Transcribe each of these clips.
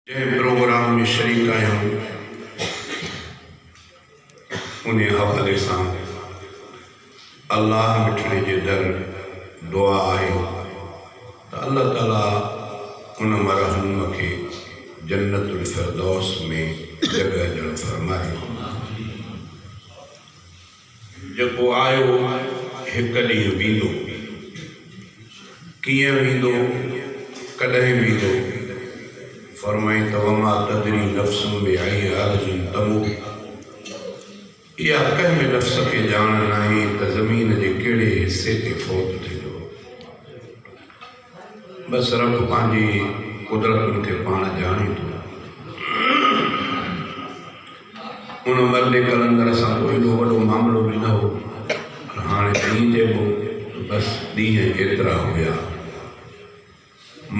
जंहिं प्रोग्राम में शरीक आहियूं उन हवाले सां अल्लाह मिठड़े जे दर दुआ आहे त अल्लाह ताला उन मरहूम खे जन्नतुल फिरदौस में जगह ॾियणु फरमाए। जेको आयो हिकु ॾींहुं वेंदो, कीअं वेंदो, कॾहिं वेंदो, फरमाई त वमा तदरी नफ़्सुन बिअय्यि अर्ज़िन तमूत। इहा कंहिं बि नफ़्स खे ॼाण नाहे त ज़मीन जे कहिड़े हिसे ते फ़ौत थींदो। बसि रब पंहिंजी कुदरतुनि खे पाण ॼाणे थो। उन मर्दे कलंदर सां को एॾो वॾो मामिलो बि न हो। हाणे ॾींहुं चइबो बसि ॾींहं एतिरा हुया।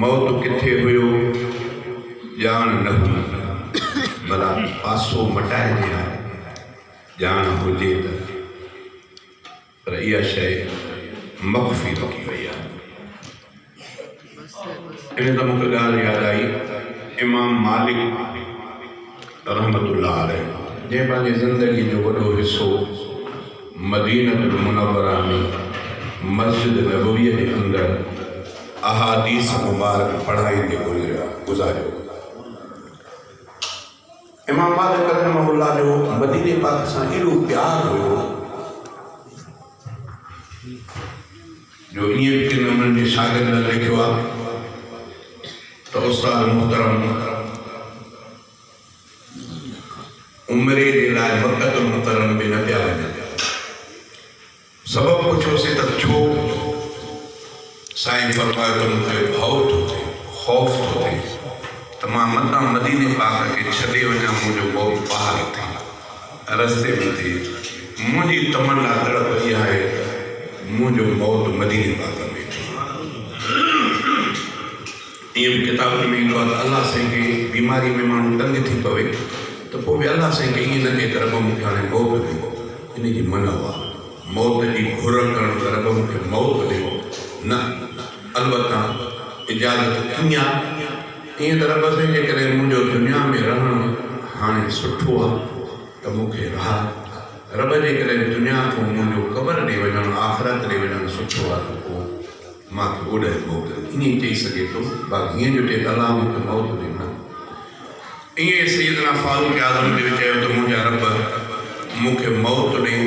मौत किथे हुयो ॼाण न हुई, भला पासो मटाइजे हा ॼाण हुजे त, पर इहा शइ मख़फ़ी रखी वई आहे। इन त मूंखे ॻाल्हि यादि आई, इमाम मालिक रहमतुल्लाह अलैह जंहिं पंहिंजी ज़िंदगी जो वॾो हिसो मदीनतुल मुनव्वरा में मस्जिद नबवीअ जे अंदरि अहादीस मुबारक पढ़ाईंदे गुज़ारियो। इमाम मालिक रहमतुल्लाह जो मदीने पाक सां एॾो प्यारु हुयो जो ईअं बि किन उन्हनि जे शागिर्दनि लिखियो आहे त उस्ताद मुहतरम उमिरे जे लाइ वक़्तुल मुक़रर में न पिया वञनि। सबबु पुछियोसीं त छो? साईं फरमायो त मूंखे भउ थो थिए, ख़ौफ़ थो थिए त मां मतां मदीने पाक खे छॾे वञा, मुंहिंजो बहुत पहाड़ थिए रस्ते में थिए। मुंहिंजी तमन्ना तड़प इहा आहे त मुंहिंजो मौत मदीने पाक में थिए। ईअं बि किताबुनि में ईंदो आहे त अलाह साईं खे बीमारी में माण्हू तंग थी पवे त पोइ बि अलाह साईं खे ईअं न थिए त रब मूंखे हाणे मौत ॾियो। इन जी मन आहे मौत जी घुर करणु त रब मूंखे मौत ॾियो न, अलबत्ता इजाज़त कीअं आहे ईअं त रब साईं जे करे मुंहिंजो दुनिया में रहणु हाणे सुठो आहे त मूंखे रहा, रब जे करे दुनिया खां मुंहिंजो क़बर ॾे वञणु, आख़िरत ॾे वञणु सुठो आहे त पोइ मूंखे ओॾे मौत ईअं चई सघे थो। बाक़ी हीअं जो थिए त अलाह मूंखे मौत ॾे न। ईअं सैयदना फारूक आज़म बि चयो त मुंहिंजा रब मूंखे मौत ॾे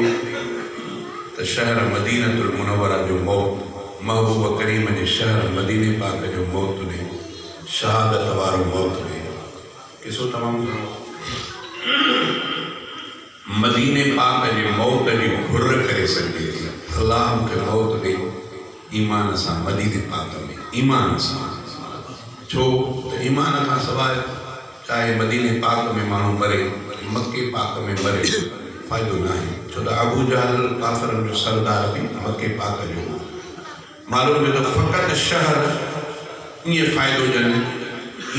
त शहर मदीनतुल मुनव्वरा जो मौत, महबूब करीम जे शहर मदीने पाक जो मौत ॾे, शहादत वारो मौत ॾे। किसो तमामु मदीने पाक जे मौत जी घुर करे सघे थी। अलाह मूंखे मौत ॾे ईमान सां मदीने पाक में, ईमान सां। छो त ईमान खां सवाइ चाहे मदीने पाक में माण्हू मरे, मके पाक में मरे, फ़ाइदो न आहे। छो त अबू जहल काफ़िरनि जो सरदार बि मके पाक जो मालूम जो त फ़क़ति शहर ईअं फ़ाइदो ॾियनि,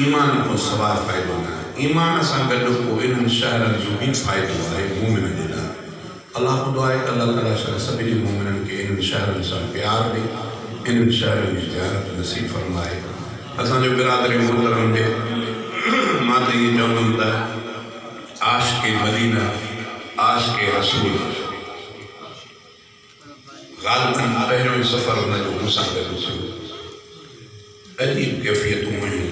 ईमान खां सवाइ फ़ाइदो न आहे। ईमान सां गॾु पोइ इन्हनि शहरनि जो बि फ़ाइदो आहे मोमिननि जे लाइ। अलाह ख़ुदा आहे त अलाह ताला सभिनी मोमिननि खे इन्हनि शहरनि सां प्यारु ॾे, इन्हनि शहरनि जी ज़ियारत नसीब फरमाए। असांजो बिरादरी मोहतरम जे मां त इहे चवंदुमि त आशिक़े मदीना, आशिक़े रसूल ग़ालिबन पहिरियों ई सफ़र हुनजो मूंसां गॾु थियो। अजीब कैफ़ियतूं हुयूं,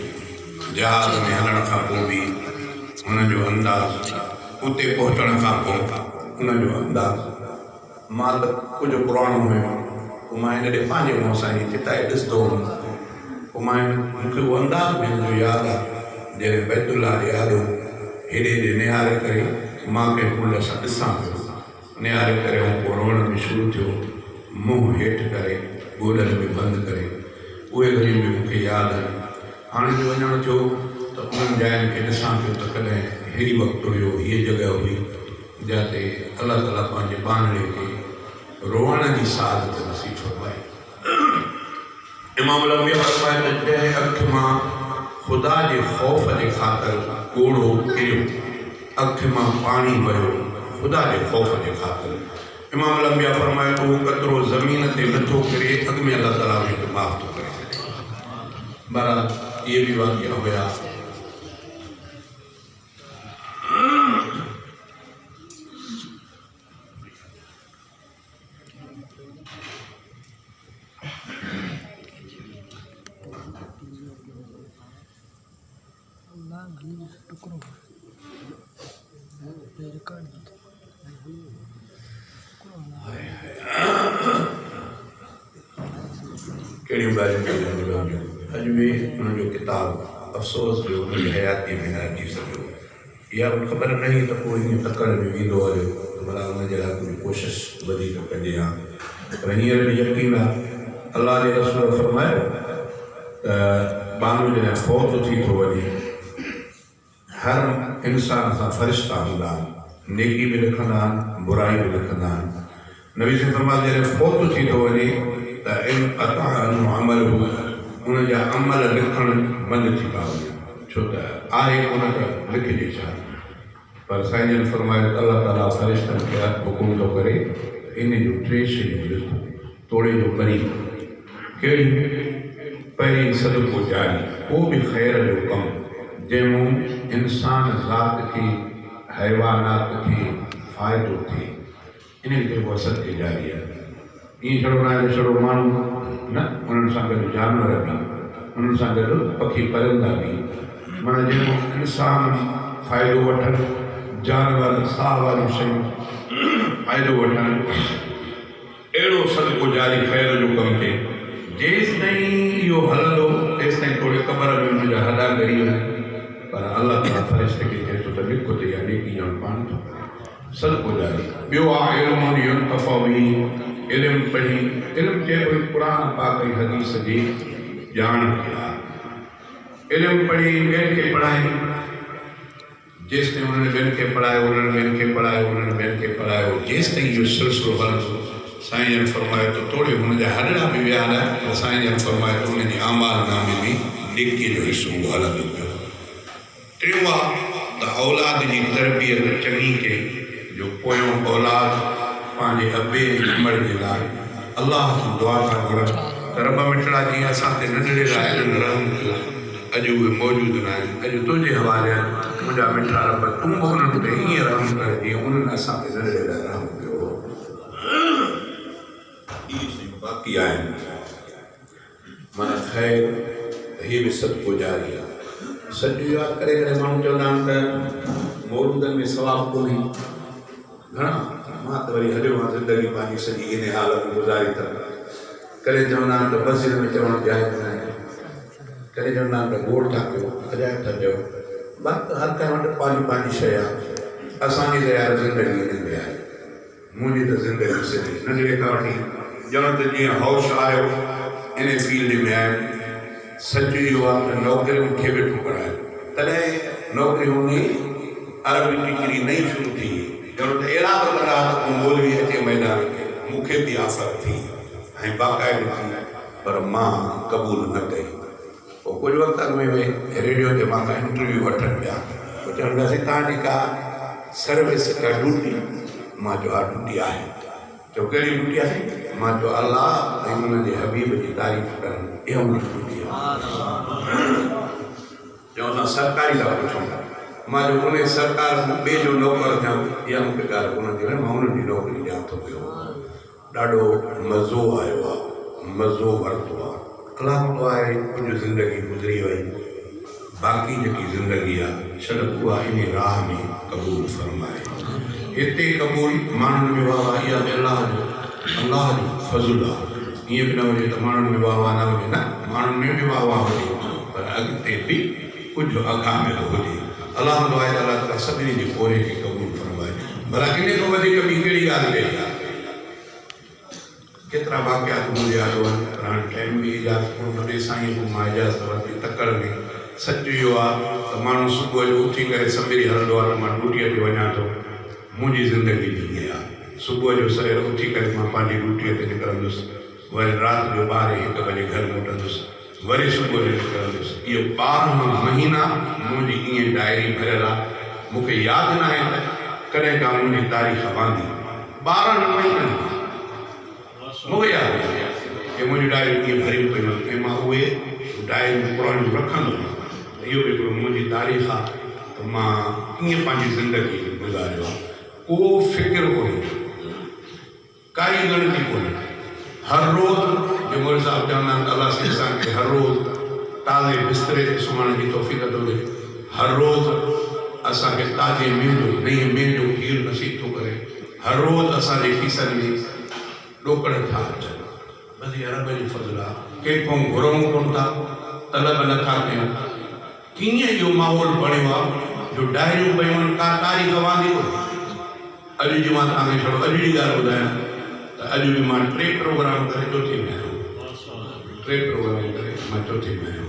जहाज़ में हलण खां पोइ बि हुनजो अंदाज़, उते पहुचण खां पोइ हुनजो अंदाज़। मां त कुझु पुराणो हुयो, पोइ मां हिन ॾे पंहिंजे मुंहं सां ई किताए ॾिसंदो हुउमि। पोइ मां मूंखे उहो अंदाज़ बि हिनजो यादि आहे जॾहिं बैतुल्लाह जे आॾो हेॾे हेॾे निहारे करे मां कंहिं कुल सां ॾिसां पियो, निहारे करे ऐं पोइ रोअण बि शुरू थियो, मुंहुं हेठि करे गोॾनि में बंदि करे। उहे घड़ियूं बि मूंखे यादि आहिनि। हाणे जो वञणु थियो त उन्हनि जाइनि खे ॾिसां पियो त कॾहिं अहिड़ी वक़्तु हुयो, हीअ जॻह हुई जिते अलाह ताला पंहिंजे बानड़े खे रोअण जी सादत नसीब फरमाए। इमाम लंबिया फरमाए त जंहिं अखि मां ख़ुदा जे ख़ौफ़ जे ख़ातिर कोड़ो किरियो, अखि मां पाणी वहियो ख़ुदा जे ख़ौफ़ जे ख़ातिर। इमाम लंबिया फरमाए त उहो कतिरो ज़मीन ते नथो किरे, अॻ में अलाह ताला हुनखे माफ़ थो करे छॾे। बहरहाल ये भी वाक़या हुआ कहिड़ियूं ॻाल्हियूं अॼु बि हुनजो किताबु अफ़सोस जो हुनजी हयाती में न अची सघियो इहा बि ख़बर न हुई त पोइ हीअं तकड़ में वेंदो हलियो त भला हुनजे लाइ कुझु कोशिशि वधीक कजे हा पर हींअर बि यकीन आहे अलाह जे रसूल फरमायो त बानू जॾहिं फ़ौत थी थो वञे हर इंसान सां फ़रिश्ता हूंदा आहिनि नेकी बि लिखंदा आहिनि बुराई बि लिखंदा आहिनि नबी साईं फरमायो जॾहिं फ़ौत थी थो वञे त इन अमल हुनजा अमल लिखणु बंदि थी था वञनि छो त आहे कोन त लिखिजे छा पर साईं जन फरमायो त अलाह ताला फ़रिश्तनि खे हुकुम थो करे इन जूं 3 शयूं लिखो तोड़े जो करीब कहिड़ी पहिरीं सदको जारी को बि ख़ैर जो कमु जंहिंमें इंसान ज़ात खे हैवानात खे फ़ाइदो थिए इन खे उहा सदके जारी आहे ईअं छड़ो न आहे छड़ो माण्हू न उन्हनि सां गॾु जानवर बि उन्हनि सां गॾु पखी परिंदा बि माना जंहिंमें इंसान फ़ाइदो वठनि जानवर साह वारियूं शयूं फ़ाइदो वठनि अहिड़ो सदको जारी ख़ैर जो कमु थिए जेसिताईं इहो हलंदो तेसिताईं थोरी क़बर में हुनजा हॾा ॻरी वञनि पर अलाह ताला फ़रिश्ते खे चए थो त लिखो ते या नेकी ॼण पाण थो सदको जारी ॿियो आहे इल्मु पढ़ी इल्मु चए थो क़ुर पाक ऐं हदीस जी ॼाण खे आहे इल्मु पढ़ी ॿियनि खे पढ़ाए जेसिताईं उन्हनि ॿियनि खे पढ़ायो उन्हनि ॿियनि खे पढ़ायो उन्हनि ॿियनि खे पढ़ायो जेसिताईं इहो सिलसिलो हलंदो साईं जन फरमायो त थोरे हुनजा हॾड़ा बि विया न पर साईं जन फरमायो त हुनजी आमाल नामे में नेकीअ जो हिसो हलंदो पियो टियों आहे त औलाद जी तरबियत चङी कई जो पोयों औलाद पंहिंजे अबे उमिरि जे लाइ अलाह खां दुआ था घुरनि त रब मिठड़ा जीअं असां ते नंढड़े लाइ रहम कयो अॼु उहे मौजूदु न आहिनि अॼु तुंहिंजे हवाले आहिनि मुंहिंजा मिठा रब तूं बि उन्हनि ते ईअं रहम कर जीअं उन्हनि असां ते नंढड़े लाइ रहम कयो इहे शयूं बाक़ी आहिनि माना ख़ैर हीअ बि सदको जारी आहे सॼो यादि करे करे माण्हू चवंदा आहिनि त मौलूदनि में सवाबु कोन्हे घणा मां त वरी हलियो मां ज़िंदगी पंहिंजी सॼी इन हालत में गुज़ारी त करे चवंदा आहिनि त मस्जिद में चवणु जाइज़ न आहे करे चवंदा आहिनि त गोड़ था कयो अजाइब था चयो बाक़ी हर कंहिं वटि पंहिंजी पंहिंजी शइ आहे असांजी त यार ज़िंदगी इन में आहे मुंहिंजी त ज़िंदगी सॼी नंढड़े खां वठी ॼण त जीअं हौश आयो इन फील्ड में आहिनि सच इहो आहे त नौकिरियुनि खे वेठो पढ़ायो तॾहिं नौकिरियूं में अरबी टीचरी नई शुरू थी ॼण त अहिड़ा बि कंदा त को मौलवी अचे मैदान में मूंखे बि आफ़र थी ऐं बाक़ाइदो थी पर मां क़बूल न कई पोइ कुझु वक़्त अॻु में रेडियो ते मां इंटरव्यू वठनि पिया पोइ चवंदासीं तव्हांजी का सर्विस का ड्यूटी मां जो हा ड्यूटी आहे चयो कहिड़ी ड्यूटी आहे मां चयो अलाह ऐं हुनजे हबीब जी तारीफ़ करणु इहा मुंहिंजी ड्यूटी आहे चयो असां सरकारी था पुछूं मां जो उन सरकार ॿिए जो नौकर थियां इहा मूंखे ॻाल्हि कोन थी वञे मां उन्हनि जी नौकरी ॾियां थो पियो ॾाढो मज़ो आयो आहे मज़ो वरितो आहे अलाह आहे कुझु ज़िंदगी गुज़री वई बाक़ी जेकी ज़िंदगी आहे छॾ उहा इन राह में क़बूल फरमाए हिते क़बूल माण्हुनि में वाह वाह इहा बि अलाह जो फज़ुल आहे ईअं बि न हुजे त माण्हुनि में वाह वाह न हुजे न माण्हुनि में बि वाह वाह हुजे पर अॻिते बि कुझु अगामियल हुजे अलाह आहे त अलाह ताला सभिनी जे कोरे खे क़बूल फरमाए भला इन खां वधीक ॿी कहिड़ी ॻाल्हि कई आहे केतिरा वाक़ियात मुंहिंजे यादि आहिनि पर हाणे टाइम बि इजाज़त कोन थो ॾिए साईं पोइ मां इजाज़त वरिती तकड़ में सच इहो आहे त माण्हू सुबुह जो उथी करे सवेरे हलंदो आहे त मां ड्यूटीअ ते वञा थो मुंहिंजी ज़िंदगी बि ईअं आहे सुबुह जो सवेर उथी करे मां पंहिंजी ड्यूटीअ ते निकिरंदुसि वरी राति जो 12-1 बजे घर मोटंदुसि वरी सुबुह जो निकिरंदुसि इहो 12 महीना मुंहिंजी ईअं डायरी भरियल आहे मूंखे यादि न आहे त कॾहिं का मुंहिंजी तारीख़ वांदी 12 महीना मूंखे यादि आहे कि मुंहिंजी डायरियूं कीअं भरियूं पियूं आहिनि ऐं मां उहे डायरियूं पुराणियूं रखंदो आहियां इहो बि हिकिड़ो मुंहिंजी तारीख़ आहे त मां कीअं पंहिंजी ज़िंदगी गुज़ारियो आहे को फ़िक्र कोन्हे काई ॻणती कोन्हे हर रोज़ जो मोदी साहिबु चवंदा आहिनि त अलाह इंसान खे हर रोज़ ताज़े बिस्तरे ते सुम्हण जी तौफ़ीक़ थो ॾिए हर रोज़ असांखे ताज़े मेंढ नई मेंढ जो खीर नसीब थो करे। हर रोज़ असांजे खीसनि में ॾोकड़ था अचनि। बस ये रब जी फज़ल आहे। कंहिंखां घुरूं कोन था, तलब नथा कयूं। कीअं इहो माहौल बणियो आहे जो डायरियूं पयूं आहिनि, का तारीख़ वांदी कोन्हे। अॼु जी मां तव्हांखे छॾो अॼु जी ॻाल्हि ॿुधायां त अॼु बि मां 3 प्रोग्राम करे चौथे में आहियां। 3 प्रोग्राम करे मां चौथे में आहियां।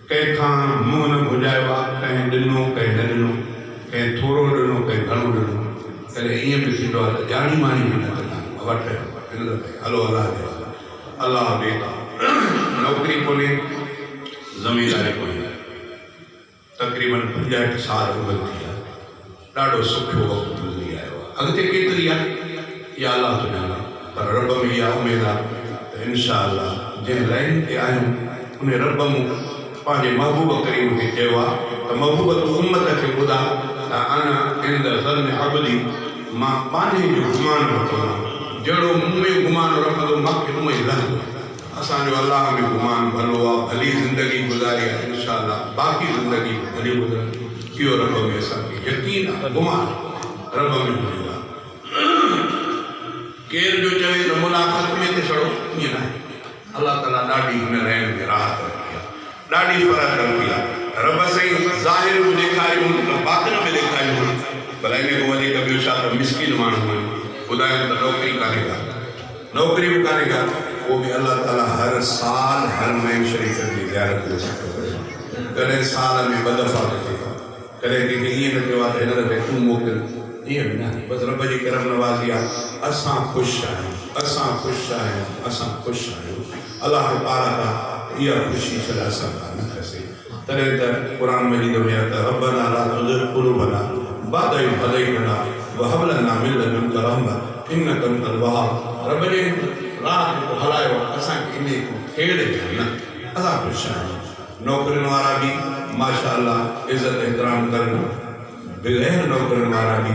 कंहिंखां मुंहुं न घुजायो आहे, कंहिं ॾिनो कंहिं न ॾिनो, कंहिं थोरो ॾिनो कंहिं घणो ॾिनो। कॾहिं ईअं बि थींदो आहे त ॼाणी माणी बि न कंदा वठ हिन दफ़े हलो अलाह जे अलाह बेटा नौकिरी कोन्हे, ज़मीनदारी कोन्हे, तक़रीबन 65 साल उमिरि थी आहे। ॾाढो सुठो वक़्तु गुज़री आयो आहे। अॻिते केतिरी आहे इहा अलाह जो ॼाणे, पर रब में इहा उमेदु आहे त इनशा अलाह जंहिं लाइन ते आहियूं उन रब मूं पंहिंजे महबूब करीम खे चयो आहे त महबूब तूं उम्मत खे ॿुधा त अना इंद ज़न अब्दी, मां पंहिंजे जो गुमान रखंदो आहियां। जहिड़ो मूं में गुमान रखंदो मूंखे उहो ई रहंदो। असांजो अलाह में गुमान भलो आहे, भली ज़िंदगी गुज़ारी आहे। इनशा अलाह बाक़ी ज़िंदगी भली गुज़ारी। इहो रब में असांखे यकीन आहे, गुमान रब में हूंदो आहे। केर जो चवे त मुलाक़ात में ते छड़ो, ईअं न आहे। अलाह ताला ॾाढी हिन रहण में राहत रखी आहे, ॾाढी फ़र्क़ रखी आहे। रब साईं ज़ाहिर में ॾेखारियूं त बातिन में ॾेखारियूं। भला इन खां वधीक ॿियो छा त मिसकिन माण्हू आहिनि। ॿुधायो त नौकिरी कान्हे का, नौकिरी बि कान्हे का, उहो बि अलाह ताला हर साल हरमैन शरीफ़ जी ज़ियारत नसीब थो करे। कॾहिं साल में 2 दफ़ा थो थिए, कॾहिं कंहिंखे ईअं न थियो आहे त हिन दफ़े तूं मोकिल, ईअं बि न। बसि रब जी करम नवाज़ी आहे। असां ख़ुशि आहियूं, असां ख़ुशि आहियूं, असां ख़ुशि आहियूं। अलाह पारां खां इहा ख़ुशी छॾा असां खां न खसे। तॾहिं त क़ुर मजीद में आहे त रब्बना ला तुज़िग़ क़ुलूबना बअद इज़ हदैतना वहब लना मिन लदुनका रहमह इन्नका अंतल वहाब। रब जे राह ते हलायो असांखे इन को खेड़ ॾियनि न, असां ख़ुशि आहियूं। नौकरियुनि वारा बि माशा अल्लाह इज़त एतिराम करनि, बग़ैर नौकरियुनि वारा बि,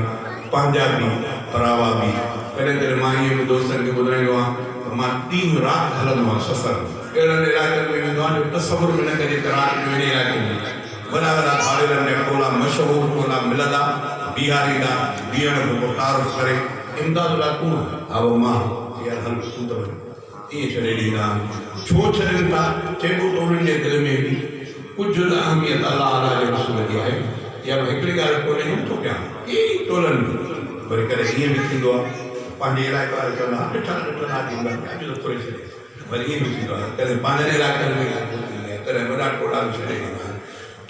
पंहिंजा बि परावा बि। कॾहिं कॾहिं मां ईअं बि दोस्तनि खे ॿुधाईंदो आहियां त मां ॾींहुं राति हलंदो आहियां सफ़र। अहिड़नि इलाइक़नि में वेंदो आहियां जो तसवुर बि न कजे त राति जो इन इलाइक़े में वॾा वॾा भाड़ेरनि जा टोला, मशहूरु टोला मिलंदा, बीहारींदा, बीहण जो तारुफ़ करे इमदादुल्ला तूं हा वो मां यार हल तूं त वञ, ईअं छॾे ॾींदा आहिनि। छो छॾनि था? चइबो त उन्हनि जे दिलि में बि कुझु न अहमियत अलाह अलाह जे रसूल जी आहे। या हिकिड़ी ॻाल्हि कोन्हे नथो कयां कहिड़ी टोलनि में। वरी कॾहिं ईअं बि थींदो आहे पंहिंजे इलाइक़े वारे चवंदा ॾिठा ॾिठा ॾींदा अॼु त थोरी छॾे। वरी ईअं बि थींदो आहे कॾहिं पंहिंजे इलाइक़नि में कॾहिं वॾा टोला बि छॾे ॾींदा आहिनि।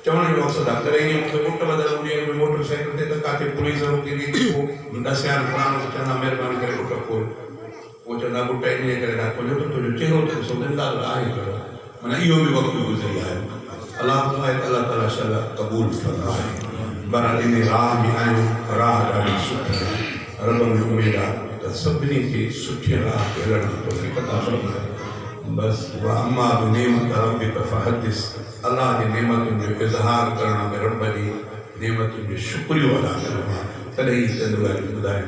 चवण जो मक़सदु आहे कॾहिं ईअं मूंखे पुट बदिल हूंदी आहे मोटरसाइकिल ते त किथे पुलिस रोकींदी, पोइ ॾसिया पुराणो चवंदा महिरबानी करे पुट खोल। पोइ चवंदा पुट इन करे न खोलियो त तुंहिंजो चहिरो त ॾिसो ज़िंदा आहे कयो। माना इहो बि वक़्तु गुज़री आहे। अलाह ताला शला क़बूल फरमाए। बहरहाल इन राह में आहियूं, राह ॾाढी सुठी आहे। रब में उमेद आहे त सभिनी खे सुठी राह ते हलण जी तौफ़ीक़ अता फरमाए। बसि अम्मा बि नेमत रबिक फहदिस, अलाह जी नेमतुनि जो इज़हार करण में, रब जी नेमतुनि जो शुक्रियो अदा करणो आहे। तॾहिं ई चंद ॻाल्हियूं ॿुधायूं।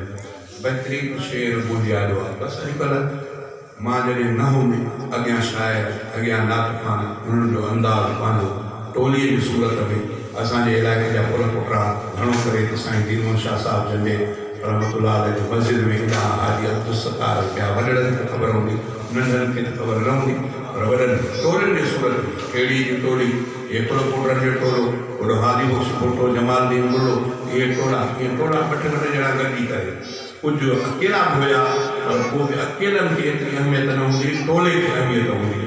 बहितरीनु शेर ॿुधी आयो आहे। बसि अॼुकल्ह मां जॾहिं नहू में अॻियां शाइर, अॻियां नात खान, उन्हनि जो अंदाज़ पंहिंजो टोलीअ जी सूरत में असांजे इलाइक़े जा पुर पुटरा घणो करे त साईं दीनमल शाह साहिबु जंडे रहमतुल्लाह अलैह जो मस्जिद में ईंदा हाजी अब्दुल सत्तार पिया। वॾड़नि खे ख़बर हूंदी, नंढनि खे त ख़बर न हूंदी, पर वॾनि टोलियुनि जी सूरत में कहिड़ी जी टोली, हिकिड़ो पुटनि जो टोलो, होॾो हाजी बख्श पोटो, जमालदीन मुल्लो, इहे टोला 2-3 ॼणा गॾिजी करे कुझु अकेला बि हुया, पर पोइ बि अकेलनि खे एतिरी अहमियत न हूंदी, टोले खे अहमियत हूंदी।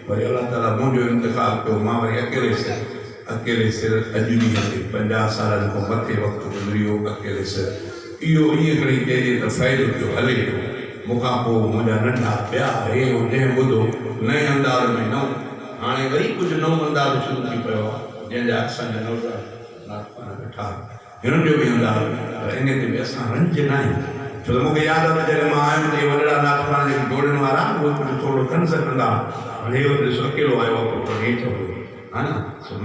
वरी अलाह ताला मुंहिंजो इंतिख़ाब कयो, मां वरी अकेले सिर अॼु ॾींहं ते 50 सालनि खां मथे वक़्तु गुज़री वियो अकेले सिर। इहो ईअं खणी चइजे त फ़ाइदो पियो हले पियो। मूंखां पोइ मुंहिंजा नंढा ॿिया हे जंहिं ॿुधो नए अंदाज़ में नओं, हाणे वरी कुझु नओं अंदाज़ शुरू थी पियो आहे जंहिंजा असांजा नौजवान वेठा हिननि जो बि अंदाज़। पर इन ते बि असां रंज न आहियूं। छो त मूंखे यादि आहे जॾहिं मां आयुमि त वॾड़ा नाथवान जेके जोड़नि वारा उहे कुझु थोरो कंस कंदा। हाणे इहो ॾिसो अकेलो आयो आहे पुटु हेठि हा न।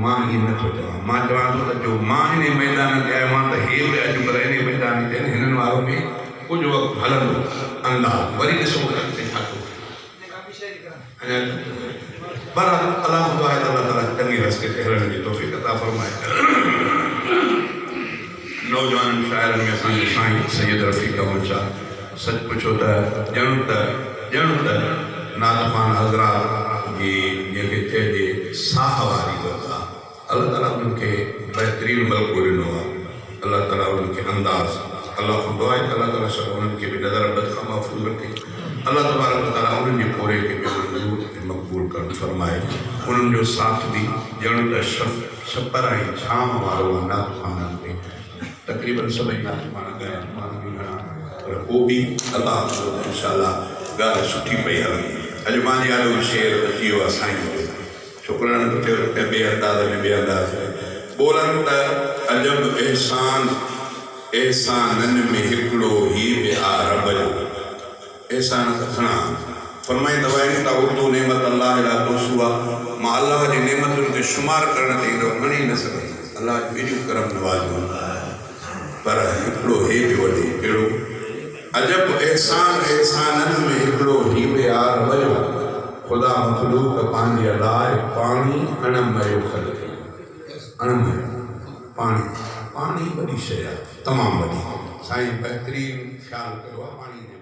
मां ईअं नथो चवां, मां चवां थो त जो मां इन मैदान ते आयो आहियां त हे बि अॼुकल्ह इन मैदान ते हिननि वारो में कुझु वक़्तु हलंदो अंदाज़। वरी ॾिसो अॻिते छा थो पर अलाह ताला चङे रस्ते ते हलण जी तौफ़ीक़ अता फरमाए। नौजवान शाइरनि में असांजो साईं सैयद रफ़ीक अहमद शाह सच पुछो त ॼण त नातखान हज़रात जी जेके चइजे साह वारी वक़्तु आहे अलाह ताला उन्हनि खे बहितरीन मलको ॾिनो आहे अलाह ताला उन्हनि खे अंदाज़ अलाह खां दुआ आहे त अलाह ताला सभु उन्हनि खे बि नज़र बद खां महफ़ूज़ रखे अलाह तबारक ताला उन्हनि जे पोरे खे बि मक़बूल करणु फरमाए उन्हनि जो साथ बि ॼण त छपर ऐं छांव वारो नातखाननि ते तक़रीबन सभई नातखान ॻाया मां बि घणा पर पोइ बि अलाह इंशाअल्लाह ॻाल्हि सुठी पई हले अॼु मुंहिंजी यादि शेर अची वियो आहे साईं जो छोकिरनि खे चयो त ॿिए अंदाज़ में ॿोलनि त अजब एहसाननि में हिकिड़ो ही बि आहे रब जो एहसान त घणा फरमाईंदा आहिनि त उर्दू नेमत अलाह ला तोसूआ मां अलाह जी नेमतुनि खे शुमार करण ते ईंदो खणी न सघंदो अलाह जो एॾियूं करम नवाज़ियूं पर हिकिड़ो हे बि वॾो कहिड़ो अजब एहसाननि में हिकिड़ो ही बि आहे रब जो ख़ुदा मखलूक पंहिंजे लाइ पाणी अणमयो खल अणमयो पाणी वॾी शइ आहे तमामु वॾी साईं बहितरीनु ख़्यालु कयो आहे पाणी